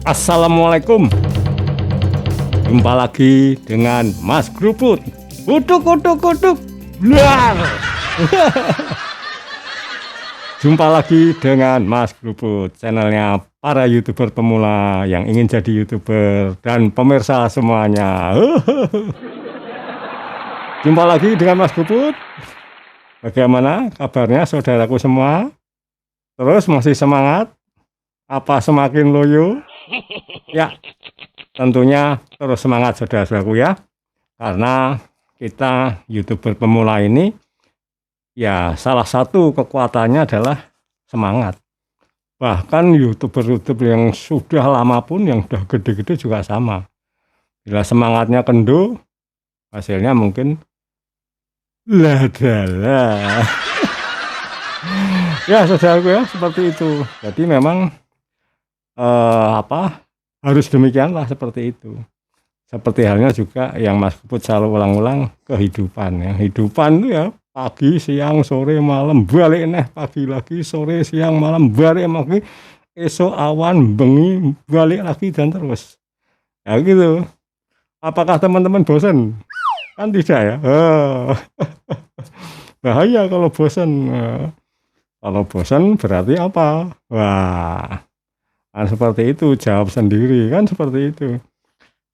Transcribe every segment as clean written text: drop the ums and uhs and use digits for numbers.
Assalamualaikum. Jumpa lagi dengan Mas Gruput. Kutuk. Blar. Jumpa lagi dengan Mas Gruput, channelnya para YouTuber pemula yang ingin jadi YouTuber dan pemirsa semuanya. Jumpa lagi dengan Mas Gruput. Bagaimana kabarnya saudaraku semua? Terus masih semangat? Apa semakin loyo? Ya, tentunya terus semangat saudara-saudaraku ya. Karena kita YouTuber pemula ini ya salah satu kekuatannya adalah semangat. Bahkan YouTuber-YouTuber yang sudah lama pun, yang sudah gede-gede juga sama. Bila semangatnya kendur, hasilnya mungkin ladalah. Ya saudaraku ya, seperti itu. Jadi memang harus demikianlah, seperti itu. Seperti halnya juga yang Mas Gruput selalu ulang-ulang, kehidupan ya. Hidupan itu ya pagi, siang, sore, malam, balik pagi lagi, sore, siang, malam, balik lagi, esok, awan, bengi, balik lagi dan terus. Ya gitu. Apakah teman-teman bosan? Kan tidak ya. Bahaya kalau bosan. Kalau bosan berarti apa? Wah, kan seperti itu, jawab sendiri kan seperti itu.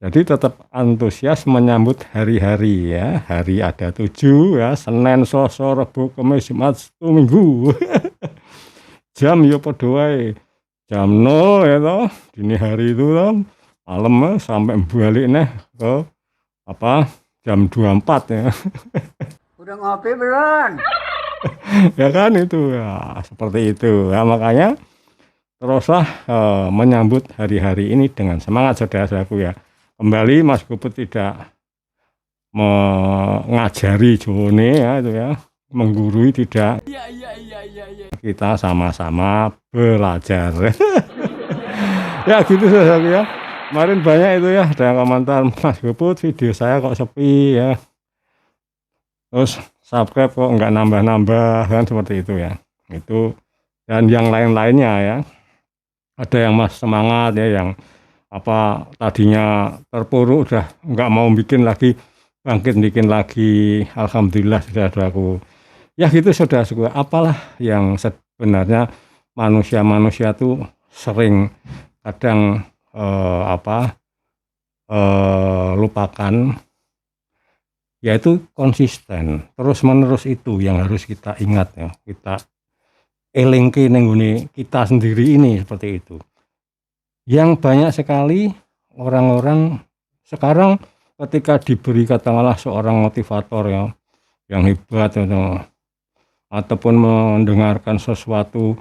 Jadi tetap antusias menyambut hari-hari ya. Hari ada 7 ya, Senin, Selasa, Rabu, Kamis, Jumat, Sabtu, Minggu. Jam ya padha wae. Jam 0 ya toh, dini hari itu toh, malam sampai balik ke jam 24 ya. Udah ngopi belum? Ya kan itu ya, seperti itu ya, makanya teruslah menyambut hari-hari ini dengan semangat saudara-saudaraku ya. Kembali Mas Gruput tidak mengajari jone ya itu ya, menggurui tidak. Kita sama-sama belajar. Ya gitu saudaraku ya. Kemarin banyak itu ya, ada yang komentar, Mas Gruput video saya kok sepi ya. Terus subscribe kok nggak nambah-nambah kan, seperti itu ya. Itu dan yang lain-lainnya ya. Ada yang mas semangat ya, yang tadinya terpuruk udah nggak mau bikin lagi, bangkit bikin lagi. Alhamdulillah saudaraku. Ya gitu saudaraku. Apalah yang sebenarnya manusia tuh sering kadang lupakan, yaitu konsisten terus menerus. Itu yang harus kita ingat ya, kita elingke nenggone kita sendiri ini, seperti itu. Yang banyak sekali orang-orang sekarang ketika diberi katakanlah seorang motivator ya yang hebat ya, ataupun mendengarkan sesuatu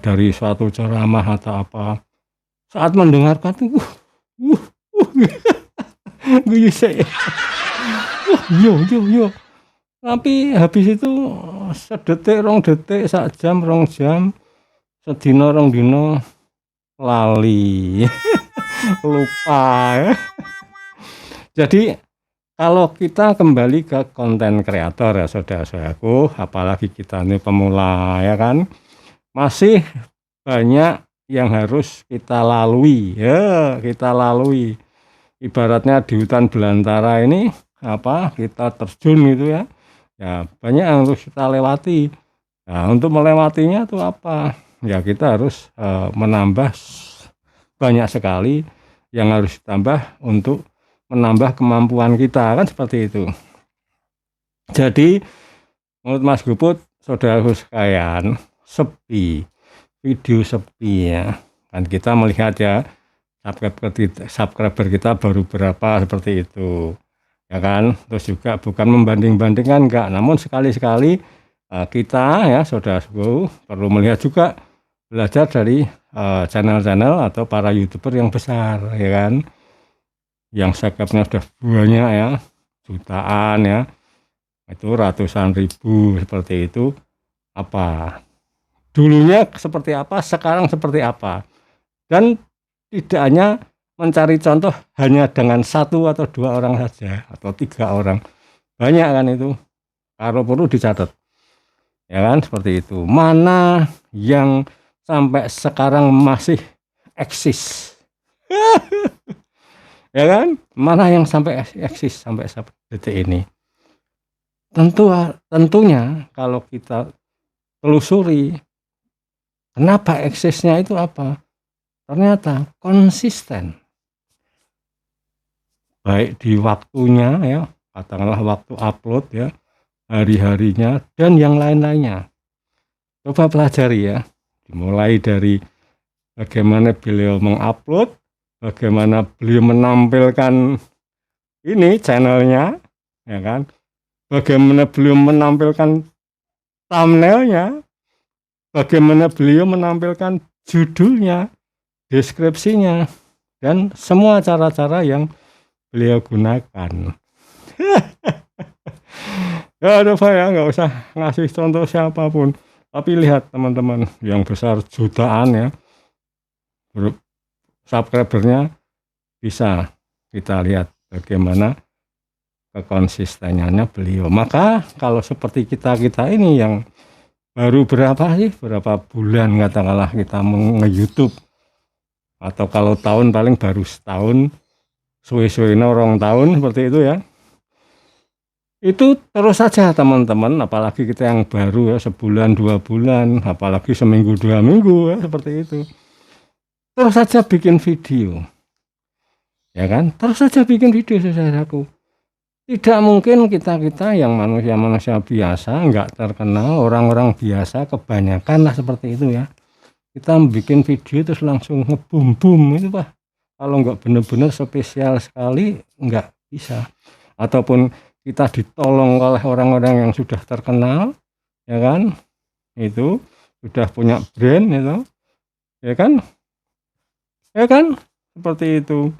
dari suatu ceramah atau apa, saat mendengarkan tuh yo tapi habis itu sedetik, rong detik, sak jam, rong jam, sedina, rong dino, lali. Lupa ya. Jadi kalau kita kembali ke konten kreator ya saudara-saudaraku, apalagi kita ini pemula ya kan, masih banyak yang harus kita lalui ya, kita lalui. Ibaratnya di hutan belantara ini kita terjun gitu ya. Ya banyak yang harus kita lewati. Nah untuk melewatinya itu ya kita harus menambah banyak sekali yang harus ditambah untuk menambah kemampuan kita kan, seperti itu. Jadi menurut Mas Gruput, saudaraku sekalian, sepi, video sepi ya kan, kita melihat ya subscriber kita baru berapa, seperti itu ya kan. Terus juga bukan membanding-bandingkan, enggak, namun sekali-sekali kita ya saudaraku perlu melihat juga, belajar dari channel-channel atau para YouTuber yang besar ya kan, yang subscribe-nya sudah banyak ya, jutaan ya, itu ratusan ribu, seperti itu. Dulunya seperti apa, sekarang seperti apa. Dan tidak hanya mencari contoh hanya dengan 1 atau 2 orang saja atau 3 orang, banyak kan itu, kalau perlu dicatat ya kan, seperti itu. Mana yang sampai sekarang masih eksis Ya kan? Mana yang sampai eksis sampai detik ini? Tentunya kalau kita telusuri kenapa eksisnya itu apa? Ternyata konsisten. Baik di waktunya ya, katakanlah waktu upload ya, hari-harinya dan yang lain-lainnya. Coba pelajari ya. Dimulai dari bagaimana beliau mengupload, bagaimana beliau menampilkan ini channelnya, ya kan? Bagaimana beliau menampilkan thumbnailnya, bagaimana beliau menampilkan judulnya, deskripsinya, dan semua cara-cara yang beliau gunakan. Ya ada ya, nggak usah ngasih contoh siapapun, tapi lihat teman-teman yang besar jutaan ya, subscribernya bisa kita lihat bagaimana kekonsistenannya beliau. Maka kalau seperti kita ini yang baru berapa bulan katakanlah kita nge-YouTube, atau kalau tahun paling baru setahun, suwe-suwe orang tahun seperti itu ya. Itu terus saja teman-teman, apalagi kita yang baru ya, sebulan 2 bulan, apalagi seminggu 2 minggu ya, seperti itu. Terus saja bikin video. Ya kan? Terus saja bikin video saudaraku. Tidak mungkin kita yang manusia biasa, nggak terkenal, orang-orang biasa kebanyakan lah seperti itu ya. Kita bikin video terus langsung ngebum-bum itu Pak. Kalau nggak benar-benar spesial sekali nggak bisa. Ataupun kita ditolong oleh orang-orang yang sudah terkenal, ya kan? Itu sudah punya brand itu, ya kan? Ya kan? Seperti itu.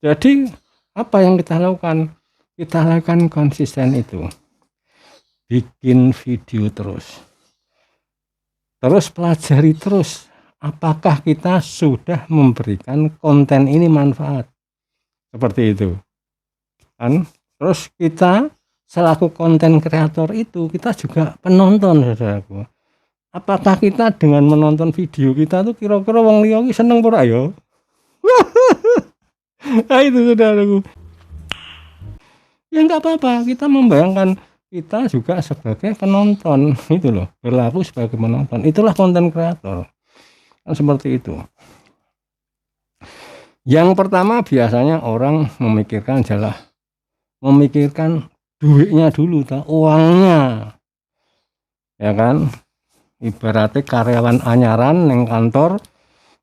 Jadi apa yang kita lakukan? Kita lakukan konsisten itu. Bikin video terus. Terus pelajari terus. Apakah kita sudah memberikan konten ini manfaat? Seperti itu. Kan? Terus kita selaku konten kreator itu kita juga penonton saudaraku. Apakah kita dengan menonton video kita tuh kira-kira wong liya ki seneng ora ya? Nah itu saudaraku. Ya enggak apa-apa, kita membayangkan kita juga sebagai penonton itu loh, berlaku sebagai penonton. Itulah konten kreator. Kan seperti itu. Yang pertama biasanya orang memikirkan duitnya dulu, uangnya, ya kan? Ibaratnya karyawan anyaran yang kantor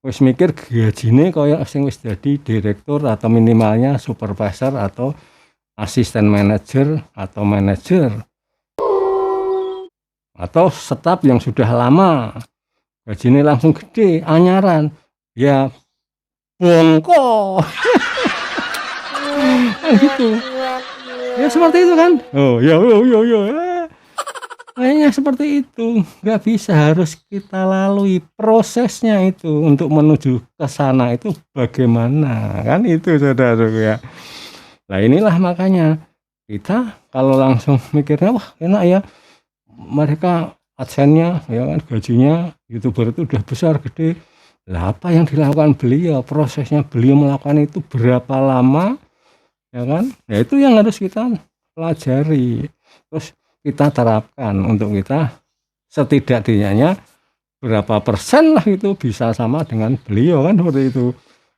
wis mikir gajine kaya sing wis dadi direktur atau minimalnya supervisor atau asisten manajer atau manajer atau staf yang sudah lama, gajine langsung gede anyaran ya bongko. Gitu ya, seperti itu kan. Oh ya kayaknya seperti itu. Nggak bisa, harus kita lalui prosesnya itu untuk menuju ke sana itu bagaimana kan, itu saudaraku ya. Nah inilah makanya kita kalau langsung mikirnya wah enak ya, mereka adsense-nya ya kan, gajinya YouTuber itu udah besar gede. Lah apa yang dilakukan beliau, prosesnya beliau melakukan itu berapa lama, ya kan? Ya itu yang harus kita pelajari, terus kita terapkan untuk kita setidaknya berapa persen lah itu bisa sama dengan beliau kan, seperti itu.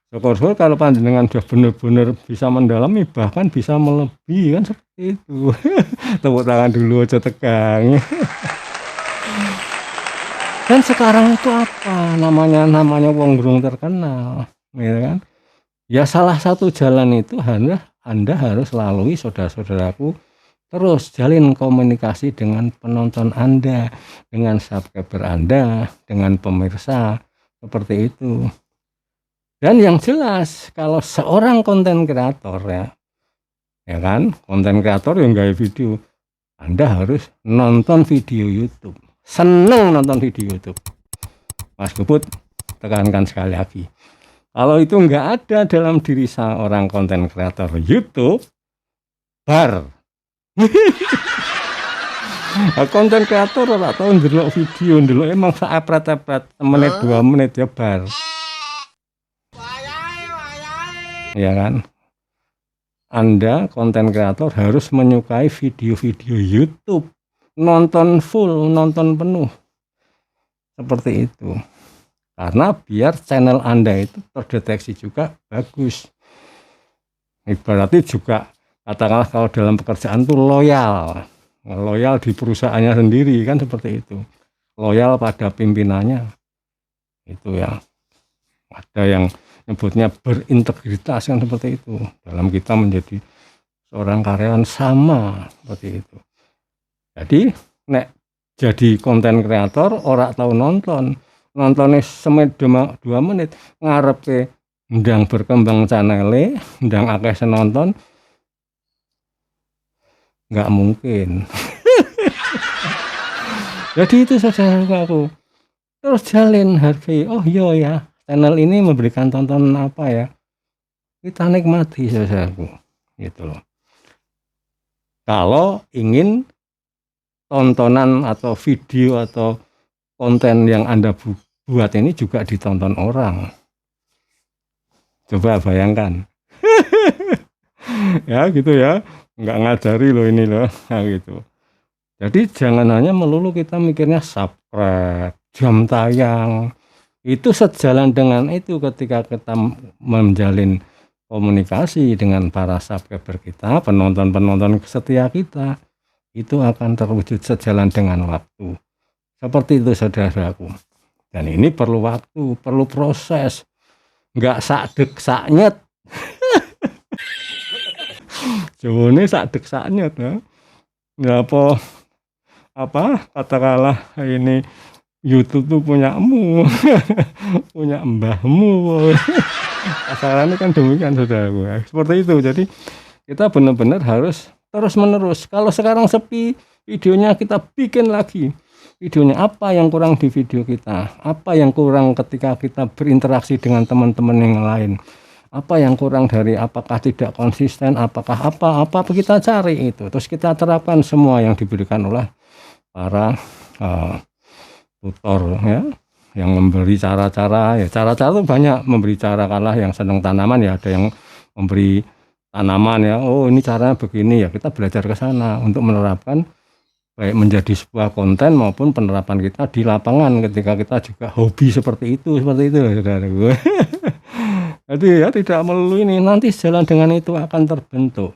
Syukur-syukur kalau panjenengan sudah benar-benar bisa mendalami, bahkan bisa melebihi kan, seperti itu. Tepuk tangan dulu aja tegang. Dan sekarang itu apa namanya wong burung terkenal, gitu kan? Ya salah satu jalan itu Anda harus lalui saudara-saudaraku, terus jalin komunikasi dengan penonton Anda, dengan subscriber Anda, dengan pemirsa, seperti itu. Dan yang jelas kalau seorang konten kreator ya kan, konten kreator yang gaya video, Anda harus nonton video YouTube. Seneng nonton video YouTube. Mas Gubut tekankan sekali lagi. Kalau itu nggak ada dalam diri seorang konten kreator YouTube, bar. Konten kreator ora tau ndelok video, ndelok emang saepret-epret, menit 2 menit ya bar. ya kan? Anda konten kreator harus menyukai video-video YouTube, nonton full, nonton penuh, seperti itu. Karena biar channel Anda itu terdeteksi juga bagus. Berarti juga katakanlah kalau dalam pekerjaan itu loyal di perusahaannya sendiri, kan seperti itu. Loyal pada pimpinannya, itu ya. Ada yang nyebutnya berintegritas, kan seperti itu. Dalam kita menjadi seorang karyawan sama seperti itu. Jadi nek jadi konten kreator ora tahu nontonnya semet 2 menit ngarepe ndang berkembang channel, ndang akeh senonton, nggak mungkin. Jadi itu saudaraku, terus jalin hargai, oh iya ya, channel ini memberikan tontonan apa ya, kita nikmati saudaraku, gitu loh. Kalau ingin tontonan atau video atau konten yang Anda buat ini juga ditonton orang, coba bayangkan. Ya gitu ya, nggak ngajari loh ini loh, nah, gitu. Jadi jangan hanya melulu kita mikirnya subscribe, jam tayang. Itu sejalan dengan itu, ketika kita menjalin komunikasi dengan para subscriber kita, penonton-penonton setia kita, itu akan terwujud sejalan dengan waktu. Seperti itu saudaraku. Dan ini perlu waktu, perlu proses. Nggak sakdek saknyet. Jawane sakdek saknyet ya. Ya apa katakanlah ini YouTube tuh punyamu, punya mbahmu. Asalnya kan demikian saudaraku. Seperti itu. Jadi kita benar-benar harus terus menerus. Kalau sekarang sepi videonya, kita bikin lagi videonya. Apa yang kurang di video kita, apa yang kurang ketika kita berinteraksi dengan teman-teman yang lain, apa yang kurang dari, apakah tidak konsisten, apakah apa kita cari itu, terus kita terapkan semua yang diberikan oleh para tutor ya, yang memberi cara-cara ya. Cara-cara itu banyak, memberi cara. Kalah yang senang tanaman ya, ada yang memberi tanaman ya, oh ini caranya begini ya, kita belajar ke sana untuk menerapkan, baik menjadi sebuah konten maupun penerapan kita di lapangan ketika kita juga hobi seperti itu saudara-saudara. Jadi ya tidak melulu ini, nanti jalan dengan itu akan terbentuk.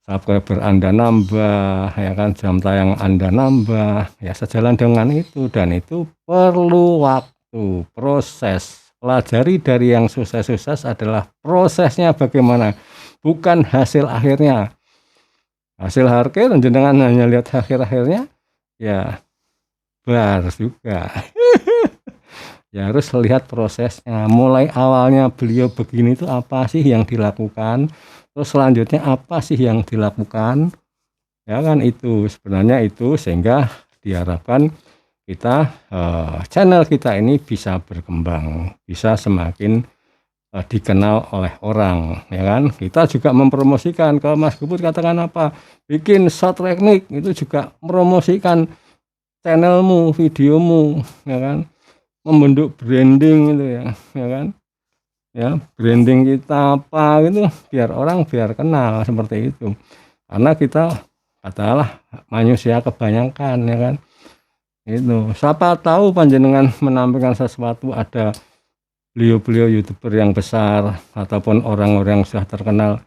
Subscriber Anda nambah, ya kan, jam tayang Anda nambah, ya sejalan dengan itu. Dan itu perlu waktu, proses. Pelajari dari yang sukses-sukses adalah prosesnya bagaimana, bukan hasil akhirnya. Hasil akhir jenengan hanya lihat akhir-akhirnya, ya bar juga. Ya harus lihat prosesnya. Mulai awalnya beliau begini itu apa sih yang dilakukan, terus selanjutnya apa sih yang dilakukan, ya kan, itu sebenarnya itu, sehingga diharapkan kita channel kita ini bisa berkembang, bisa semakin dikenal oleh orang, ya kan. Kita juga mempromosikan, kalau Mas Gubut katakan apa, bikin short teknik, itu juga mempromosikan channelmu, videomu, ya kan, membentuk branding itu ya kan. Ya, branding kita apa gitu, biar orang biar kenal, seperti itu. Karena kita katakanlah manusia kebanyakan, ya kan. Itu siapa tahu panjenengan menampilkan sesuatu, ada beliau-beliau YouTuber yang besar ataupun orang-orang yang sudah terkenal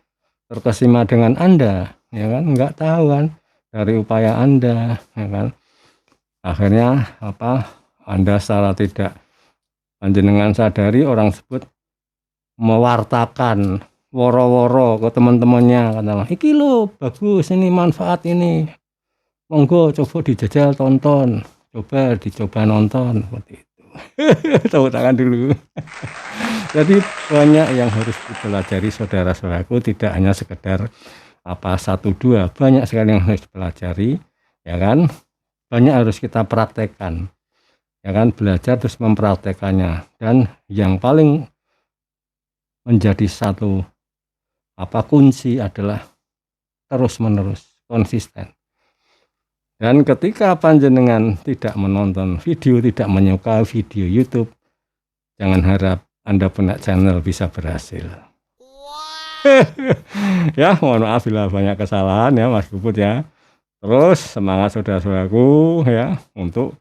terkesima dengan Anda, ya kan, nggak tahu kan dari upaya Anda, ya kan. Akhirnya Anda secara tidak panjenengan sadari orang sebut mewartakan woro-woro ke teman-temannya, katakanlah iki lo bagus, ini manfaat ini, monggo coba dijajal, tonton, coba dicoba nonton, seperti itu. Tepuk tangan dulu. Jadi banyak yang harus dipelajari saudara-saudaraku, tidak hanya sekedar 1-2, banyak sekali yang harus dipelajari, ya kan. Banyak harus kita praktekkan, ya kan, belajar terus mempraktekannya. Dan yang paling menjadi satu kunci adalah terus menerus konsisten. Dan ketika panjenengan tidak menonton video, tidak menyukai video YouTube, jangan harap Anda punya channel bisa berhasil. Ya, mohon maaf bila banyak kesalahan ya Mas Puput ya. Terus semangat saudara-saudaraku ya untuk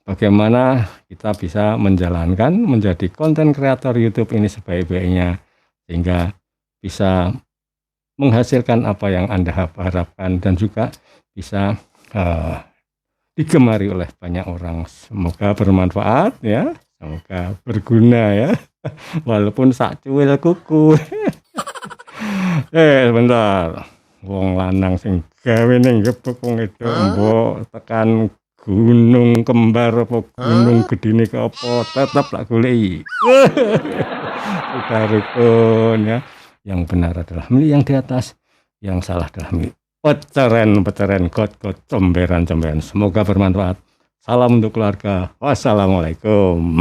bagaimana kita bisa menjalankan menjadi konten kreator YouTube ini sebaik-baiknya sehingga bisa menghasilkan apa yang Anda harapkan dan juga bisa digemari oleh banyak orang. Semoga bermanfaat ya, semoga berguna ya. Walaupun sak cuwil kuku. Sebentar. Wong lanang sing gawe ning gebek wong itu mbok tekan gunung kembar apa gunung gedine ke apa tetep lak goleki. Sudah rukun ya. Yang benar adalah milik yang di atas, yang salah adalah milik peteren got comberan. Semoga bermanfaat. Salam untuk keluarga. Wassalamualaikum.